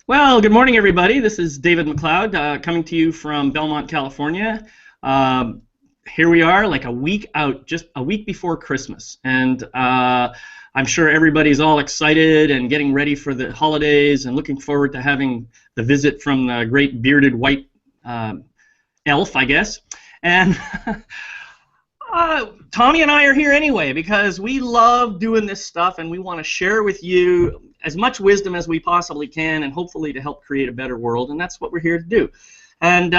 Well, good morning, everybody. This is David McLeod coming to you from Belmont, California. Um, Here we are, like a week out, just a week before Christmas, and I'm sure everybody's all excited and getting ready for the holidays and looking forward to having the visit from the great bearded white elf, I guess. And Tommy and I are here anyway because we love doing this stuff and we want to share with you as much wisdom as we possibly can and hopefully to help create a better world, and that's what we're here to do. And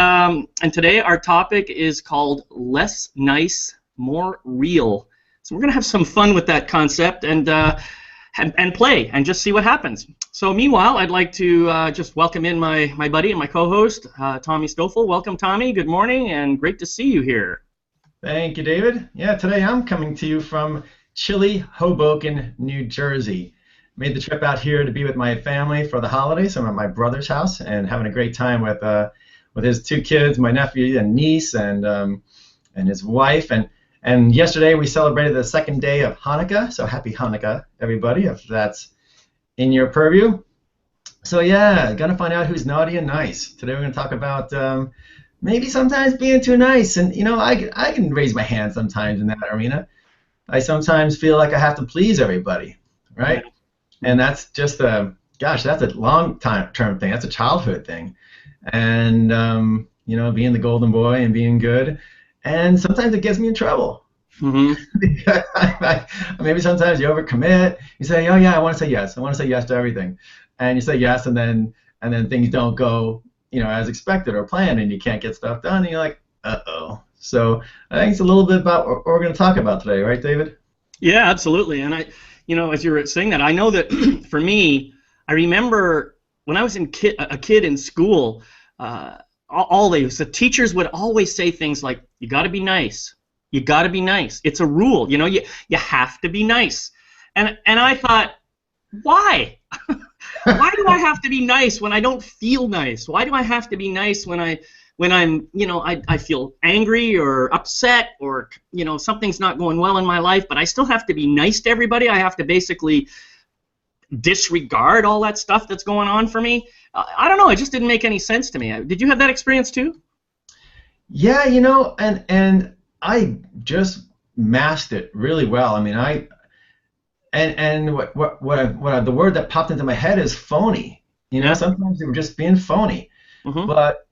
today our topic is called Less Nice, More Real. So we're going to have some fun with that concept and play and just see what happens. So meanwhile, I'd like to just welcome in my buddy and my co-host, Tommy Stoffel. Welcome, Tommy. Good morning, and great to see you here. Thank you, David. Yeah, today I'm coming to you from chilly Hoboken, New Jersey. Made the trip out here to be with my family for the holidays. I'm at my brother's house and having a great time with his two kids, my nephew and niece, and his wife. And yesterday we celebrated the second day of Hanukkah. So happy Hanukkah, everybody, if that's in your purview. So yeah, gonna find out who's naughty and nice. Today we're gonna talk about maybe sometimes being too nice, and I can raise my hand sometimes in that arena. I sometimes feel like I have to please everybody, right? And that's just that's a long-term thing. That's a childhood thing, and being the golden boy and being good, and sometimes it gets me in trouble. Mm-hmm. Maybe sometimes you overcommit. You say, oh yeah, I want to say yes. I want to say yes to everything, and you say yes, and then things don't go as expected or planned, and you can't get stuff done, and you're like, uh-oh. So I think it's a little bit about what we're going to talk about today, right, David? Yeah, absolutely. And as you were saying that, I know that for me, I remember when I was a kid in school, the teachers would always say things like, you got to be nice. You got to be nice. It's a rule. You have to be nice. And I thought, why? Why do I have to be nice when I don't feel nice? Why do I have to be nice when I feel angry or upset or something's not going well in my life, but I still have to be nice to everybody? I have to basically disregard all that stuff that's going on for me? I don't know. It just didn't make any sense to me. Did you have that experience too? Yeah, and I just masked it really well. I mean, the word that popped into my head is phony. Sometimes we're just being phony. Mm-hmm. But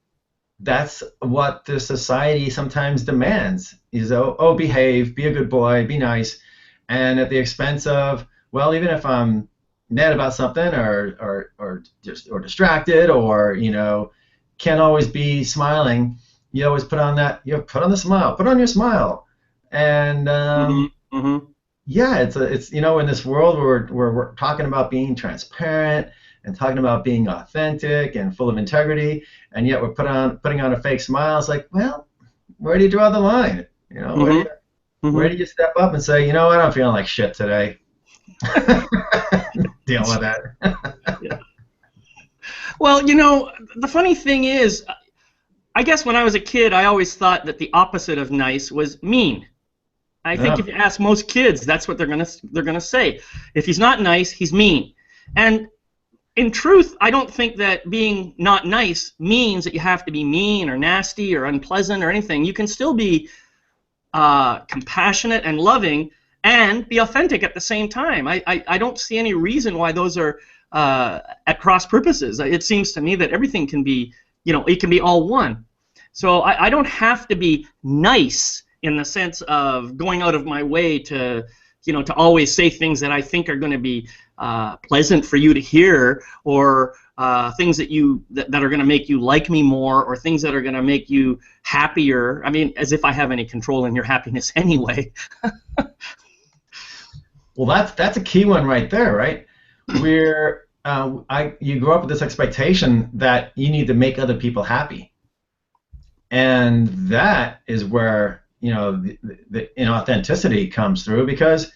that's what the society sometimes demands is, behave, be a good boy, be nice, and at the expense of, well, even if I'm mad about something or distracted or can't always be smiling, you always put on your smile, and mm-hmm. Yeah, it's in this world where we're talking about being transparent and talking about being authentic and full of integrity, and yet we're putting on a fake smile. It's like, well, where do you draw the line? Mm-hmm. Where do you step up and say, what, I'm feeling like shit today. Deal with that. Yeah. Well, the funny thing is, I guess when I was a kid, I always thought that the opposite of nice was mean. I think if you ask most kids, that's what they're gonna say. If he's not nice, he's mean. And in truth, I don't think that being not nice means that you have to be mean or nasty or unpleasant or anything. You can still be compassionate and loving and be authentic at the same time. I don't see any reason why those are at cross purposes. It seems to me that everything can be, it can be all one. So I don't have to be nice in the sense of going out of my way to always say things that I think are going to be pleasant for you to hear, or things that are going to make you like me more, or things that are going to make you happier. I mean, as if I have any control in your happiness anyway. Well, that's a key one right there, right? Where you grow up with this expectation that you need to make other people happy, and that is where the inauthenticity comes through, because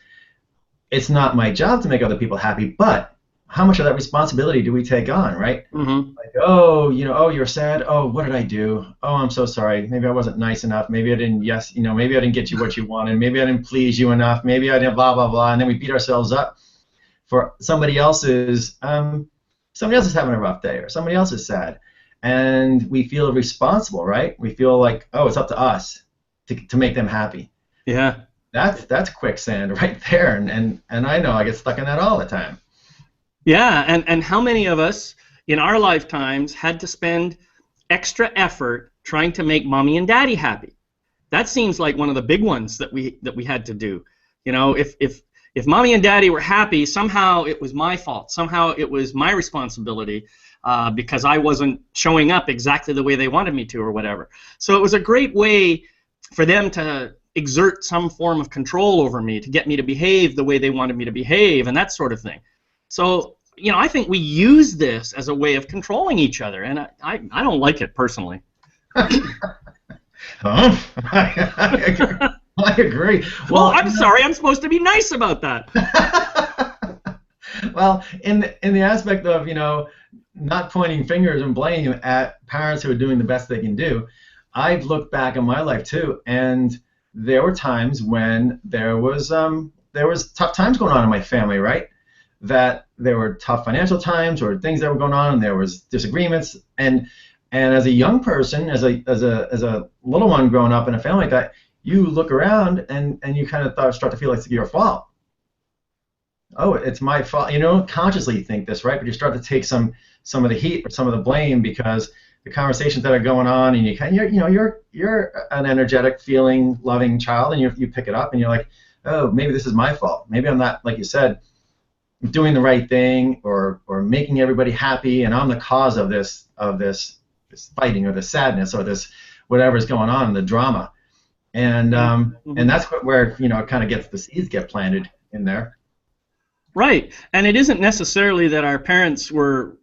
it's not my job to make other people happy, but how much of that responsibility do we take on, right? Mm-hmm. Like, oh, you're sad. Oh, what did I do? Oh, I'm so sorry. Maybe I wasn't nice enough. Maybe I didn't. Maybe I didn't get you what you wanted. Maybe I didn't please you enough. Maybe I didn't. Blah blah blah. And then we beat ourselves up for somebody else's somebody else is having a rough day or somebody else is sad, and we feel responsible, right? We feel like, oh, it's up to us to make them happy. Yeah. That's quicksand right there, and I know I get stuck in that all the time. Yeah, and how many of us in our lifetimes had to spend extra effort trying to make mommy and daddy happy? That seems like one of the big ones that we had to do. You know, if mommy and daddy were happy, somehow it was my fault. Somehow it was my responsibility because I wasn't showing up exactly the way they wanted me to or whatever. So it was a great way for them to exert some form of control over me, to get me to behave the way they wanted me to behave and that sort of thing. So, you know, I think we use this as a way of controlling each other, and I don't like it personally. Oh, I agree. I agree. Well, I'm sorry. I'm supposed to be nice about that. Well, in the aspect of, you know, not pointing fingers and blame at parents who are doing the best they can do, I've looked back in my life too, and there were times when there was tough times going on in my family, right? That there were tough financial times or things that were going on, and there was disagreements, and as a young person, as a little one growing up in a family like that, you look around and you kind of start to feel like it's your fault. Oh, it's my fault. You don't consciously think this, right? But you start to take some of the heat or some of the blame because the conversations that are going on, and you're an energetic, feeling, loving child, and you pick it up and you're like, oh, maybe this is my fault. Maybe I'm not, like you said, doing the right thing or making everybody happy, and I'm the cause of this fighting or the sadness or this whatever's going on, the drama, and that's where it kind of gets the seeds get planted in there. Right, and it isn't necessarily that our parents were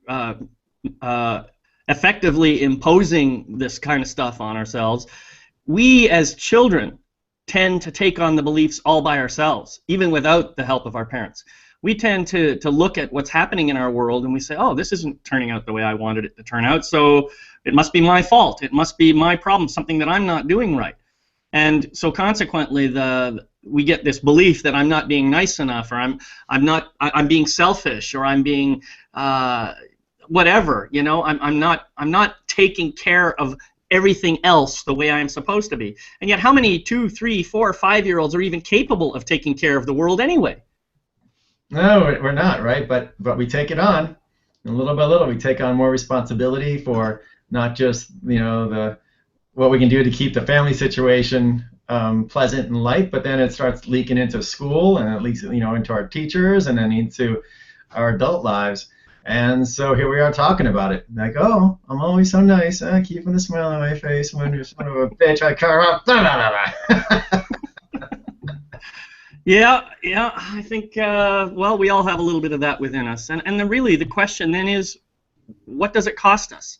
effectively imposing this kind of stuff on ourselves. We as children tend to take on the beliefs all by ourselves, even without the help of our parents. We tend to look at what's happening in our world and we say, oh, this isn't turning out the way I wanted it to turn out, so it must be my fault. It must be my problem, something that I'm not doing right. And so consequently, we get this belief that I'm not being nice enough, or I'm being selfish, or I'm being whatever. I'm not taking care of everything else the way I'm supposed to be. And yet, how many 2, 3, 4, 5-year-olds are even capable of taking care of the world anyway? No, we're not, right? But we take it on, and little by little, we take on more responsibility for not just what we can do to keep the family situation pleasant and light, but then it starts leaking into school, and it leaks into our teachers, and then into our adult lives. And so here we are talking about it, like, oh, I'm always so nice, keeping a smile on my face when you're son of a bitch, I car up. Yeah, I think, well, we all have a little bit of that within us. And then really the question then is, what does it cost us?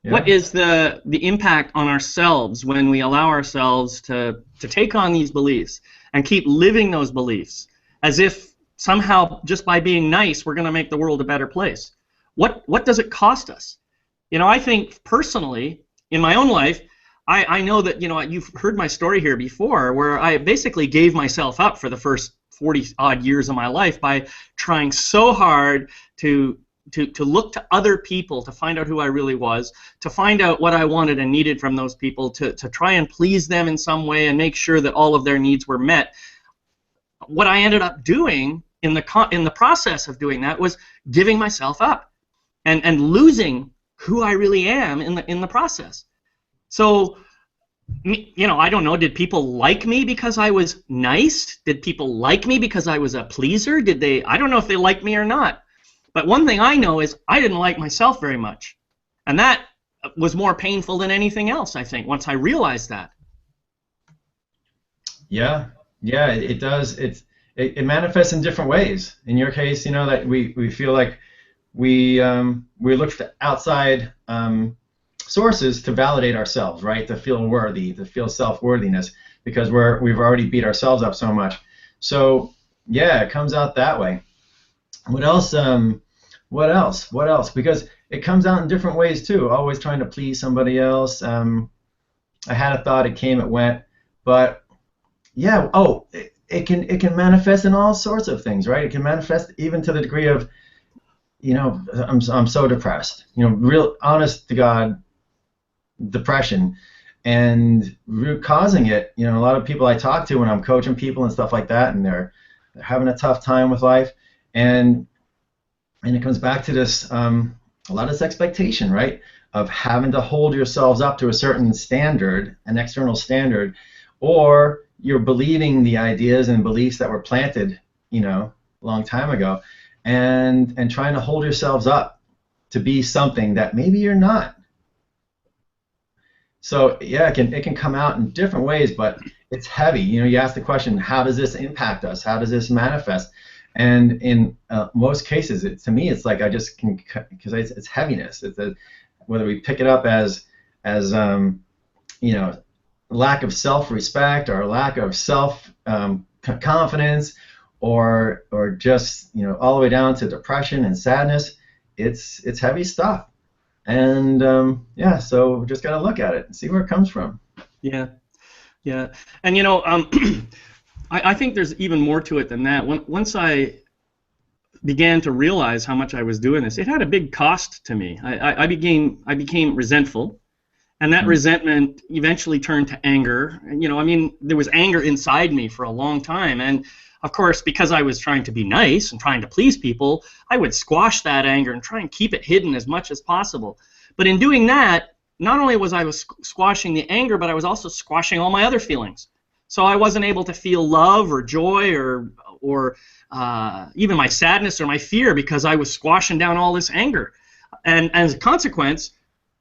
Yeah. What is the impact on ourselves when we allow ourselves to take on these beliefs and keep living those beliefs as if somehow just by being nice we're going to make the world a better place? What does it cost us? I think personally, in my own life, I know that, you've heard my story here before, where I basically gave myself up for the first 40-odd years of my life by trying so hard to look to other people to find out who I really was, to find out what I wanted and needed from those people, to try and please them in some way and make sure that all of their needs were met. What I ended up doing in the process of doing that was giving myself up and losing who I really am in the process. So, I don't know, did people like me because I was nice? Did people like me because I was a pleaser? I don't know if they liked me or not. But one thing I know is I didn't like myself very much. And that was more painful than anything else, I think, once I realized that. Yeah, it does. It manifests in different ways. In your case, that we feel like we look to outside sources to validate ourselves, right? To feel worthy, to feel self-worthiness, because we've already beat ourselves up so much. So yeah, it comes out that way. What else? What else? Because it comes out in different ways too. Always trying to please somebody else. I had a thought, it came, it went. But yeah, it can manifest in all sorts of things, right? It can manifest even to the degree of, I'm so depressed. Real honest to God depression, and root causing it. A lot of people I talk to when I'm coaching people and stuff like that, and they're having a tough time with life, and it comes back to this a lot of this expectation, right, of having to hold yourselves up to a certain standard, an external standard, or you're believing the ideas and beliefs that were planted, a long time ago, and trying to hold yourselves up to be something that maybe you're not. So yeah, it can come out in different ways, but it's heavy. You ask the question, how does this impact us? How does this manifest? And in most cases, to me, it's like I just can, because it's heaviness. Whether we pick it up as lack of self-respect or lack of self-confidence, or just all the way down to depression and sadness, it's heavy stuff. And yeah, so we just got to look at it and see where it comes from. Yeah, yeah, and I think there's even more to it than that. Once I began to realize how much I was doing this, it had a big cost to me. I became resentful, and that resentment eventually turned to anger. There was anger inside me for a long time, and of course, because I was trying to be nice and trying to please people, I would squash that anger and try and keep it hidden as much as possible. But in doing that, not only was I squashing the anger, but I was also squashing all my other feelings. So I wasn't able to feel love or joy or even my sadness or my fear, because I was squashing down all this anger. And as a consequence,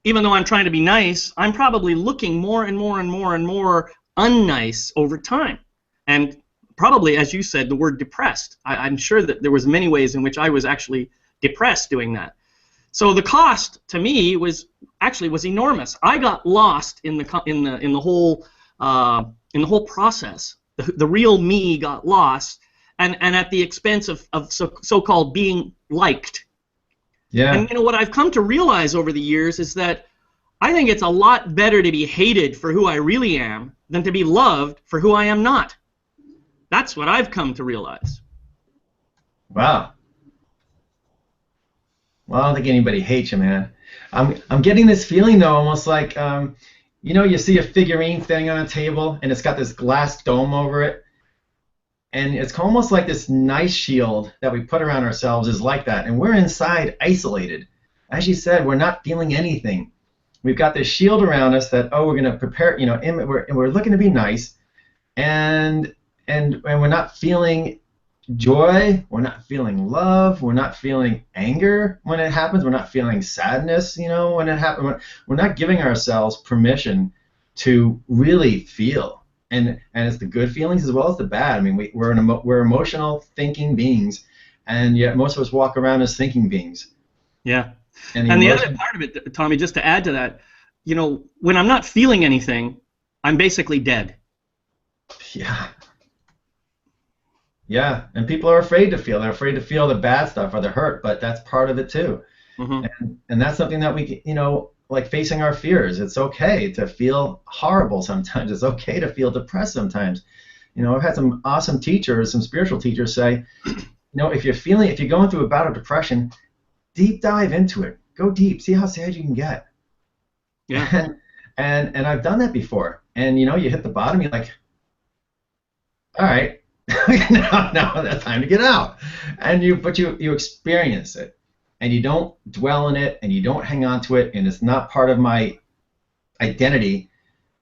even though I'm trying to be nice, I'm probably looking more and more and more and more unnice over time. And probably, as you said, the word depressed. I'm sure that there was many ways in which I was actually depressed doing that. So the cost to me was enormous. I got lost in the whole process. The real me got lost, and at the expense of so-called being liked. Yeah. And what I've come to realize over the years is that I think it's a lot better to be hated for who I really am than to be loved for who I am not. That's what I've come to realize. Wow. Well, I don't think anybody hates you, man. I'm getting this feeling though, almost like you see a figurine thing on a table and it's got this glass dome over it, and it's almost like this nice shield that we put around ourselves is like that, and we're inside isolated. As you said, we're not feeling anything. We've got this shield around us that we're going to prepare, and we're looking to be nice, and we're not feeling joy, we're not feeling love, we're not feeling anger when it happens, we're not feeling sadness, when it happens. We're not giving ourselves permission to really feel, and it's the good feelings as well as the bad. We're emotional thinking beings, and yet most of us walk around as thinking beings. Yeah, and the other part of it, Tommy, just to add to that, when I'm not feeling anything, I'm basically dead. Yeah. Yeah, and people are afraid to feel. They're afraid to feel the bad stuff or the hurt, but that's part of it too. Mm-hmm. And that's something that we, like facing our fears. It's okay to feel horrible sometimes. It's okay to feel depressed sometimes. I've had some awesome teachers, some spiritual teachers say, if you're going through a bout of depression, deep dive into it. Go deep. See how sad you can get. Yeah. And I've done that before. And you hit the bottom. You're like, all right. now that's time to get out, but you experience it, and you don't dwell in it, and you don't hang on to it, and it's not part of my identity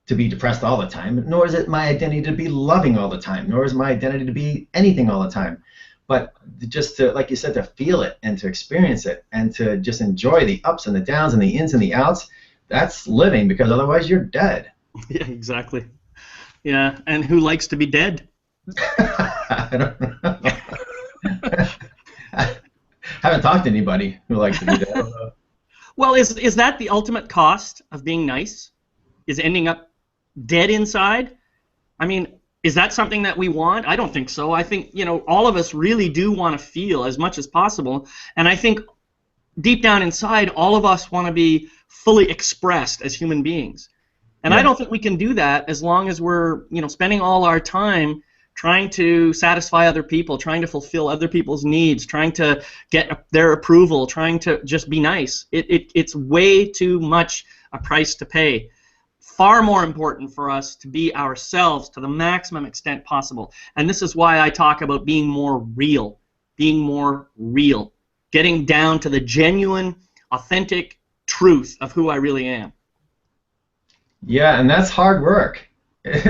to be depressed all the time, nor is it my identity to be loving all the time, nor is my identity to be anything all the time, but just to, like you said, to feel it and to experience it and to just enjoy the ups and the downs and the ins and the outs. That's living, because otherwise you're dead. Yeah, exactly. Yeah, and who likes to be dead? I don't know. I haven't talked to anybody who likes to be dead. Well, is that the ultimate cost of being nice? Is ending up dead inside? Is that something that we want? I don't think so. I think, all of us really do want to feel as much as possible, and I think deep down inside, all of us want to be fully expressed as human beings. And yeah. I don't think we can do that as long as we're, spending all our time trying to satisfy other people, trying to fulfill other people's needs, trying to get their approval, trying to just be nice. It's way too much a price to pay. Far more important for us to be ourselves to the maximum extent possible. And this is why I talk about being more real, getting down to the genuine, authentic truth of who I really am. Yeah, and that's hard work.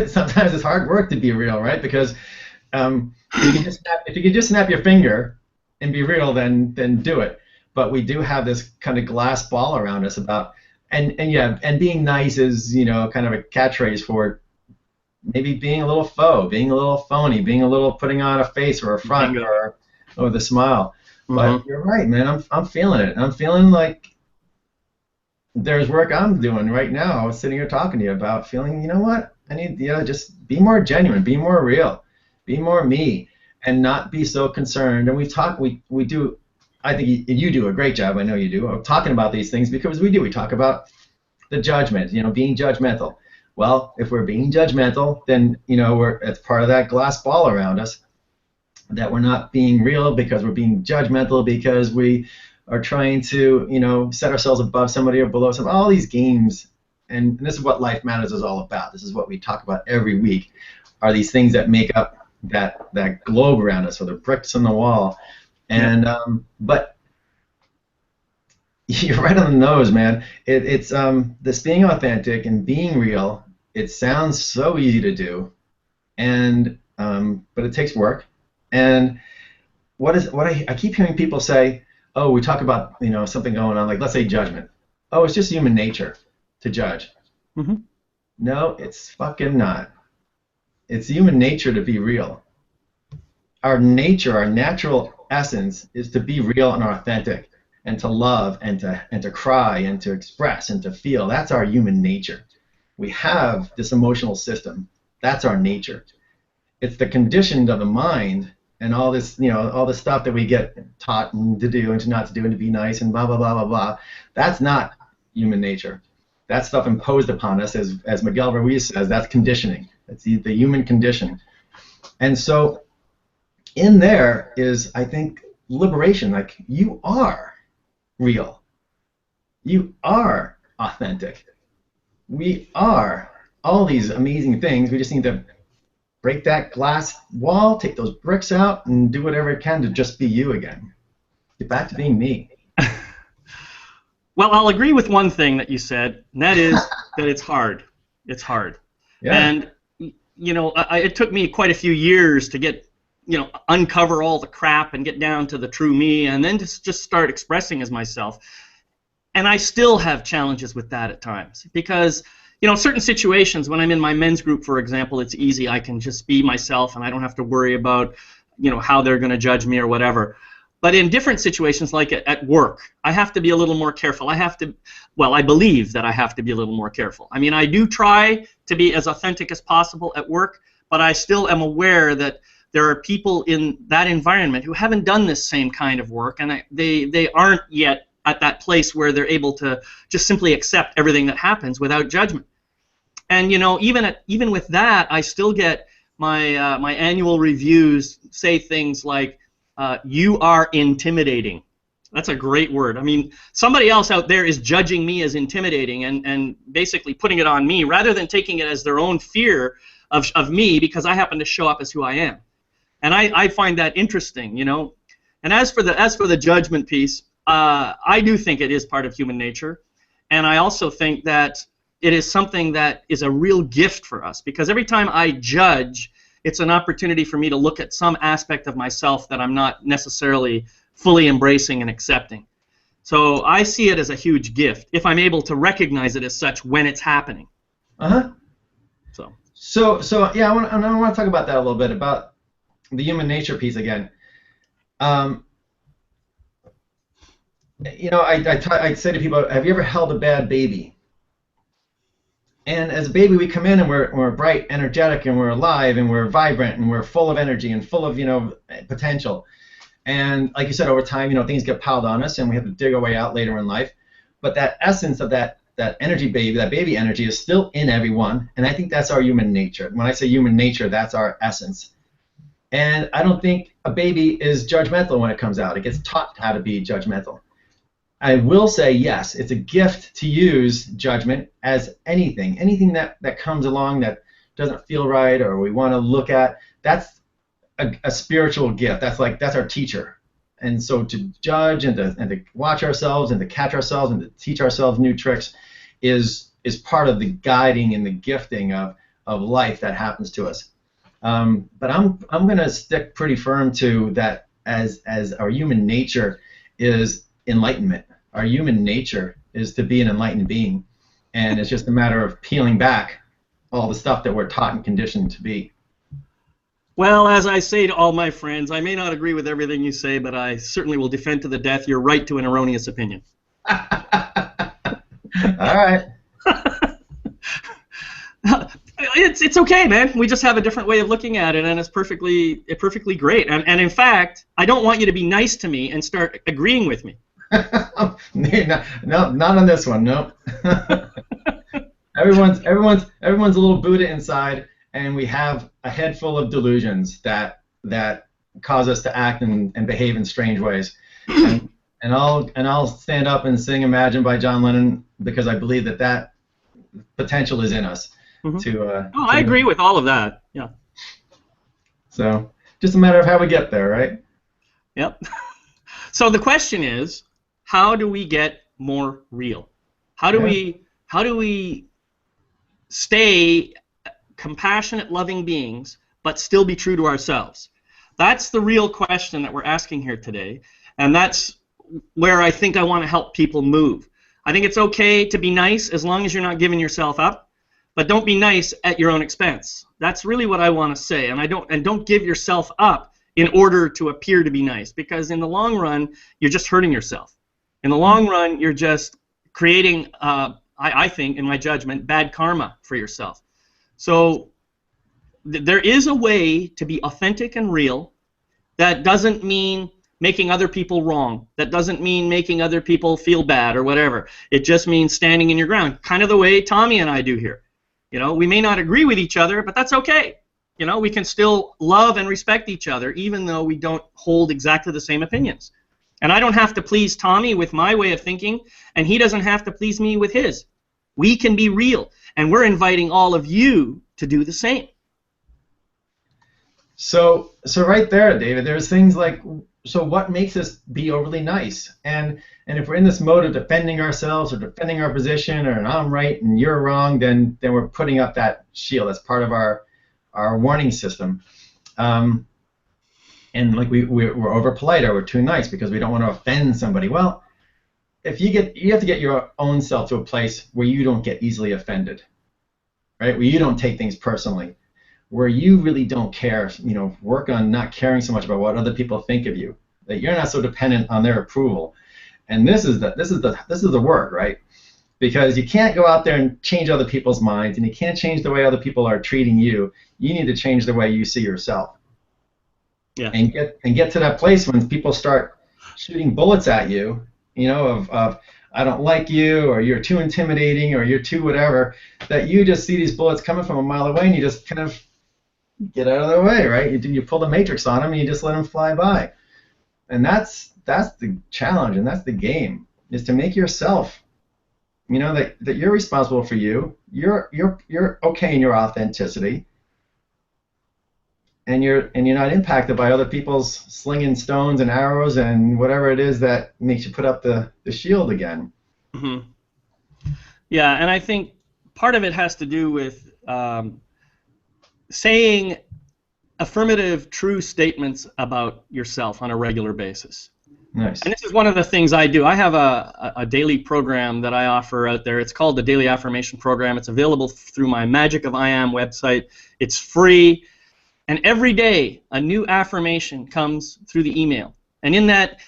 Sometimes it's hard work to be real, right? Because if you can just snap your finger and be real, then do it. But we do have this kind of glass ball around us about, and being nice is, kind of a catchphrase for maybe being a little faux, being a little phony, being a little putting on a face or a front or the smile. But you're right, man. I'm feeling it. I'm feeling like there's work I'm doing right now. I was sitting here talking to you about feeling, you know what? I need just be more genuine, be more real, be more me, and not be so concerned. And we do. I think you do a great job. I know you do of talking about these things because we do. We talk about the judgment, being judgmental. Well, if we're being judgmental, then it's part of that glass ball around us that we're not being real because we're being judgmental because we are trying to set ourselves above somebody or below somebody. All these games, and this is what Life Matters is all about. This is what we talk about every week. Are these things that make up that globe around us, or the bricks on the wall? And but you're right on the nose, man. It's this being authentic and being real. It sounds so easy to do, and but it takes work. And what I keep hearing people say, oh, we talk about something going on, like let's say judgment. Oh, it's just human nature to judge. No, it's fucking not. It's human nature to be real. Our nature, our natural essence is to be real and authentic, and to love, and to cry, and to express, and to feel. That's our human nature. We have this emotional system. That's our nature. It's the conditioned of the mind and all this, all this stuff that we get taught to do and to not to do and to be nice and blah blah blah blah blah. That's not human nature. That stuff imposed upon us, as Miguel Ruiz says, that's conditioning. It's the human condition. And so in there is, I think, liberation. Like, you are real. You are authentic. We are all these amazing things. We just need to break that glass wall, take those bricks out, and do whatever it can to just be you again. Get back to being me. Well, I'll agree with one thing that you said, and that is that it's hard. It's hard. Yeah. And, it took me quite a few years to get, uncover all the crap and get down to the true me, and then just start expressing as myself. And I still have challenges with that at times because, certain situations, when I'm in my men's group, for example, it's easy. I can just be myself and I don't have to worry about, how they're going to judge me or whatever. But in different situations, like at work, I have to be a little more careful. I believe that I have to be a little more careful. I mean, I do try to be as authentic as possible at work, but I still am aware that there are people in that environment who haven't done this same kind of work, and they aren't yet at that place where they're able to just simply accept everything that happens without judgment. And even with that, I still get my my annual reviews say things like, "You are intimidating." That's a great word. I mean, somebody else out there is judging me as intimidating and basically putting it on me rather than taking it as their own fear of me because I happen to show up as who I am. And I find that interesting, And as for the judgment piece, I do think it is part of human nature, and I also think that it is something that is a real gift for us because every time I judge, it's an opportunity for me to look at some aspect of myself that I'm not necessarily fully embracing and accepting. So I see it as a huge gift if I'm able to recognize it as such when it's happening. So yeah, I want to talk about that a little bit, about the human nature piece again. I say to people, have you ever held a bad baby? And as a baby, we come in and we're bright, energetic, and we're alive, and we're vibrant, and we're full of energy and full of potential. And like you said, over time, things get piled on us, and we have to dig our way out later in life. But that essence of that energy baby, that baby energy, is still in everyone, and I think that's our human nature. When I say human nature, that's our essence. And I don't think a baby is judgmental when it comes out. It gets taught how to be judgmental. I will say, yes, it's a gift to use judgment as anything that comes along that doesn't feel right or we want to look at. That's a spiritual gift. That's our teacher. And so to judge and to watch ourselves and to catch ourselves and to teach ourselves new tricks is part of the guiding and the gifting of life that happens to us. But I'm going to stick pretty firm to that as our human nature is enlightenment. Our human nature is to be an enlightened being, and it's just a matter of peeling back all the stuff that we're taught and conditioned to be. Well, as I say to all my friends, I may not agree with everything you say, but I certainly will defend to the death your right to an erroneous opinion. All right. It's okay, man. We just have a different way of looking at it, and it's perfectly great. And in fact, I don't want you to be nice to me and start agreeing with me. No, not on this one. No. Everyone's a little Buddha inside, and we have a head full of delusions that cause us to act and behave in strange ways. And I'll stand up and sing "Imagine" by John Lennon because I believe that potential is in us. Mm-hmm. I agree with all of that. Yeah. So just a matter of how we get there, right? Yep. So the question is, how do we get more real? How do we stay compassionate, loving beings, but still be true to ourselves? That's the real question that we're asking here today, and that's where I think I want to help people move. I think it's okay to be nice as long as you're not giving yourself up, but don't be nice at your own expense. That's really what I want to say, and don't give yourself up in order to appear to be nice, because in the long run, you're just hurting yourself. In the long run, you're just creating, I think, in my judgment, bad karma for yourself. So there is a way to be authentic and real that doesn't mean making other people wrong. That doesn't mean making other people feel bad or whatever. It just means standing in your ground, kind of the way Tommy and I do here. You know, we may not agree with each other, but that's okay. You know, we can still love and respect each other even though we don't hold exactly the same opinions. And I don't have to please Tommy with my way of thinking, and he doesn't have to please me with his. We can be real, and we're inviting all of you to do the same. So right there, David, there's things like, so what makes us be overly nice? And if we're in this mode of defending ourselves or defending our position, or I'm right and you're wrong, then we're putting up that shield. That's part of our warning system. And like we're over polite or we're too nice because we don't want to offend somebody. Well, you have to get your own self to a place where you don't get easily offended, right? Where you don't take things personally, where you really don't care. You know, work on not caring so much about what other people think of you, that you're not so dependent on their approval. And this is the work, right? Because you can't go out there and change other people's minds, and you can't change the way other people are treating you. You need to change the way you see yourself. Yeah. And get to that place when people start shooting bullets at you, you know, of I don't like you, or you're too intimidating, or you're too whatever, that you just see these bullets coming from a mile away and you just kind of get out of their way, right? You pull the matrix on them and you just let them fly by. And that's the challenge, and that's the game, is to make yourself, you know, that you're responsible for you. You're okay in your authenticity. And you're not impacted by other people's slinging stones and arrows and whatever it is that makes you put up the shield again. Mm-hmm. Yeah, and I think part of it has to do with saying affirmative, true statements about yourself on a regular basis. Nice. And this is one of the things I do. I have a daily program that I offer out there. It's called the Daily Affirmation Program. It's available through my Magic of I Am website. It's free. And every day, a new affirmation comes through the email. And in that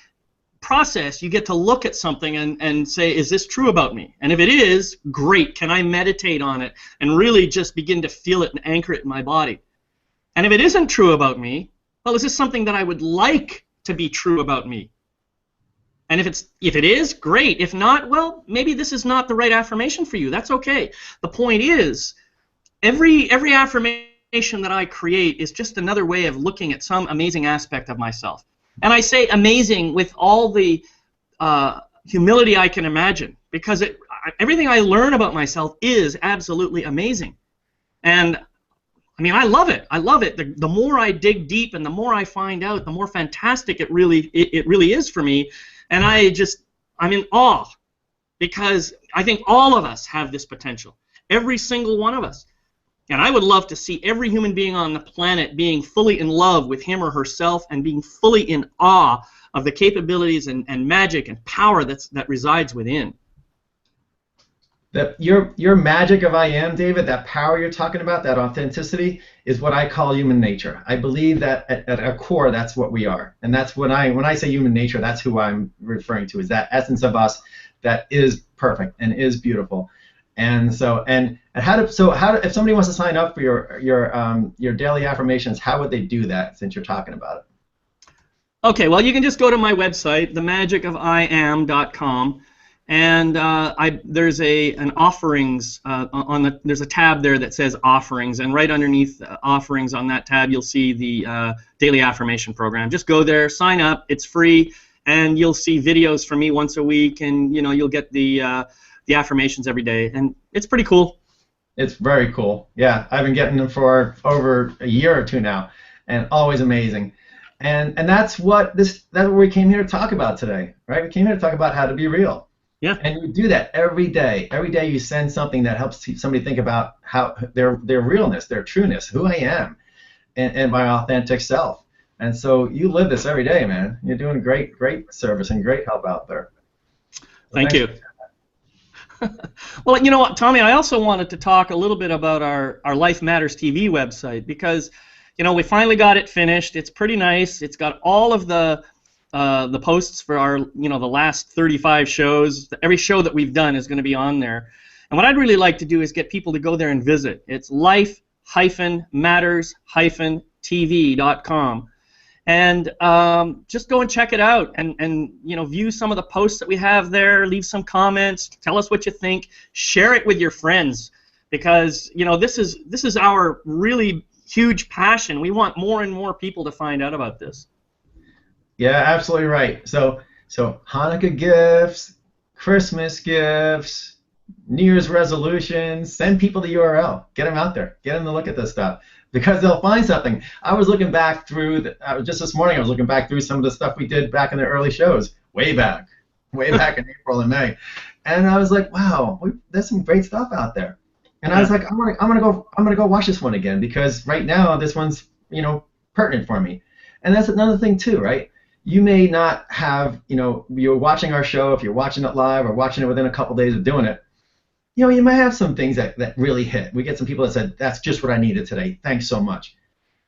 process, you get to look at something and say, is this true about me? And if it is, great. Can I meditate on it and really just begin to feel it and anchor it in my body? And if it isn't true about me, well, is this something that I would like to be true about me? And if it is, great. If not, well, maybe this is not the right affirmation for you. That's okay. The point is, every affirmation affirmation that I create is just another way of looking at some amazing aspect of myself. And I say amazing with all the humility I can imagine, because everything I learn about myself is absolutely amazing. And I mean, I love it. I love it. The more I dig deep and the more I find out, the more fantastic it really is for me. And I'm in awe, because I think all of us have this potential. Every single one of us. And I would love to see every human being on the planet being fully in love with him or herself and being fully in awe of the capabilities and magic and power that resides within. That your magic of I am, David, that power you're talking about, that authenticity, is what I call human nature. I believe that at our core, that's what we are. And that's when I say human nature, that's who I'm referring to, is that essence of us that is perfect and is beautiful. And so, if somebody wants to sign up for your daily affirmations, how would they do that, since you're talking about it? Okay, well, you can just go to my website, themagicofIam.com, and there's an offerings there's a tab there that says offerings, and right underneath offerings on that tab, you'll see the daily affirmation program. Just go there, sign up. It's free, and you'll see videos from me once a week, and you'll get the affirmations every day, and it's pretty cool. It's very cool. Yeah, I've been getting them for over a year or two now, and always amazing. And that's what we came here to talk about today, right? We came here to talk about how to be real. Yeah. And you do that every day. Every day you send something that helps somebody think about how their realness, their trueness, who I am, and my authentic self. And so you live this every day, man. You're doing great service and great help out there. So Thank you. Well, you know what, Tommy, I also wanted to talk a little bit about our Life Matters TV website, because we finally got it finished. It's pretty nice. It's got all of the posts for our the last 35 shows. Every show that we've done is going to be on there. And what I'd really like to do is get people to go there and visit. It's life-matters-tv.com. And just go and check it out, and view some of the posts that we have there. Leave some comments. Tell us what you think. Share it with your friends, because this is our really huge passion. We want more and more people to find out about this. Yeah, absolutely right. So Hanukkah gifts, Christmas gifts, New Year's resolutions. Send people the URL. Get them out there. Get them to look at this stuff, because they'll find something. I was looking back through, just this morning, I was looking back through some of the stuff we did back in the early shows, way back in April and May, and I was like, wow, there's some great stuff out there. And I was like, I'm gonna go watch this one again, because right now this one's pertinent for me. And that's another thing too, right? You may not have, you're watching our show, if you're watching it live or watching it within a couple days of doing it, you might have some things that really hit. We get some people that said, that's just what I needed today. Thanks so much.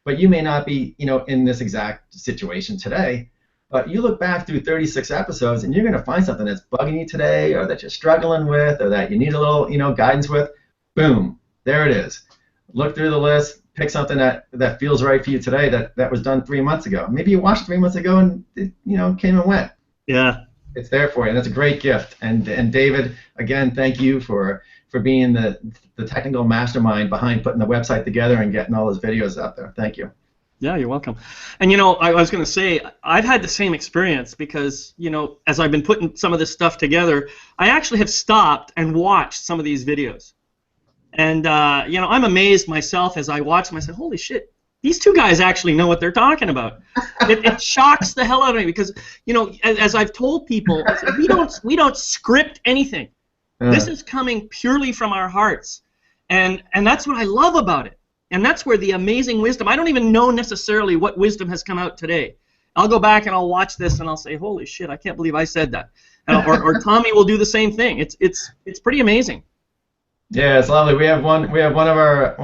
But you may not be, in this exact situation today. But you look back through 36 episodes, and you're going to find something that's bugging you today, or that you're struggling with, or that you need a little, guidance with. Boom, there it is. Look through the list, pick something that feels right for you today that was done 3 months ago. Maybe you watched 3 months ago and it, came and went. Yeah. It's there for you, and that's a great gift. And David, again, thank you for being the technical mastermind behind putting the website together and getting all those videos out there. Thank you. Yeah, you're welcome. And I was going to say, I've had the same experience, because as I've been putting some of this stuff together, I actually have stopped and watched some of these videos. And I'm amazed myself as I watch them. I said, holy shit, these two guys actually know what they're talking about. It shocks the hell out of me, because as I've told people, I said, we don't script anything. This is coming purely from our hearts, and that's what I love about it. And that's where the amazing wisdom. I don't even know necessarily what wisdom has come out today. I'll go back and I'll watch this and I'll say, holy shit, I can't believe I said that. Or Tommy will do the same thing. It's pretty amazing. Yeah, it's lovely. We have one of our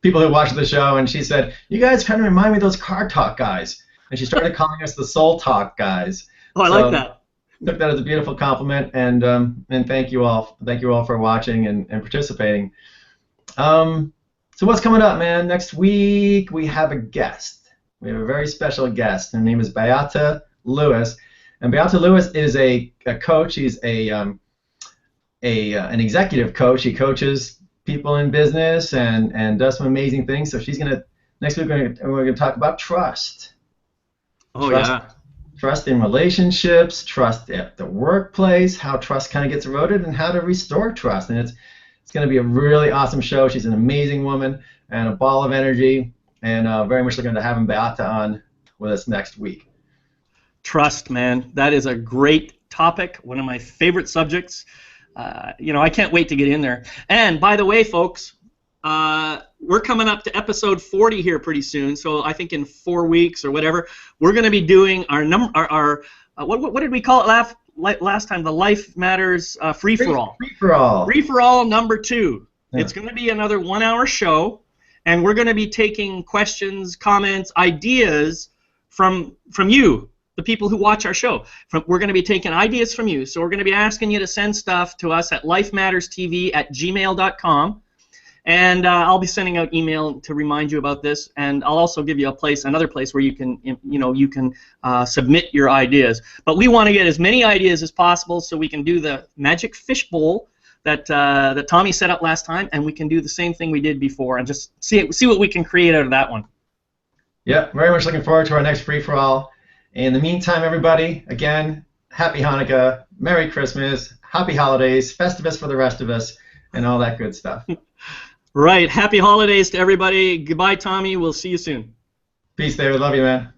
people who watch the show, and she said, "You guys kind of remind me of those Car Talk guys," and she started calling us the Soul Talk guys. Oh, I like that. Took that as a beautiful compliment, and thank you all for watching and participating. So what's coming up, man? Next week we have a guest. We have a very special guest. Her name is Beata Lewis. And Beata Lewis is a coach. He's an executive coach. He coaches people in business and does some amazing things. So she's gonna next week we're gonna talk about trust. Oh Trust, yeah. trust in relationships, trust at the workplace, how trust kind of gets eroded, and how to restore trust. And it's going to be a really awesome show. She's an amazing woman and a ball of energy, and very much looking to having Beata on with us next week. Trust, man. That is a great topic, one of my favorite subjects. I can't wait to get in there. And by the way, folks, we're coming up to episode 40 here pretty soon. So I think in 4 weeks or whatever, we're going to be doing our what did we call it last time? The Life Matters free for all. Free for all. Free for all number 2. Yeah. It's going to be another 1-hour show, and we're going to be taking questions, comments, ideas from you, the people who watch our show. We're going to be taking ideas from you. So we're going to be asking you to send stuff to us at lifematterstv@gmail.com. And I'll be sending out email to remind you about this, and I'll also give you another place where you can submit your ideas. But we want to get as many ideas as possible so we can do the magic fishbowl that Tommy set up last time, and we can do the same thing we did before, and just see what we can create out of that one. Yep, very much looking forward to our next free for all. In the meantime, everybody, again, happy Hanukkah, Merry Christmas, happy holidays, Festivus for the rest of us, and all that good stuff. Right. Happy holidays to everybody. Goodbye, Tommy. We'll see you soon. Peace, David. Love you, man.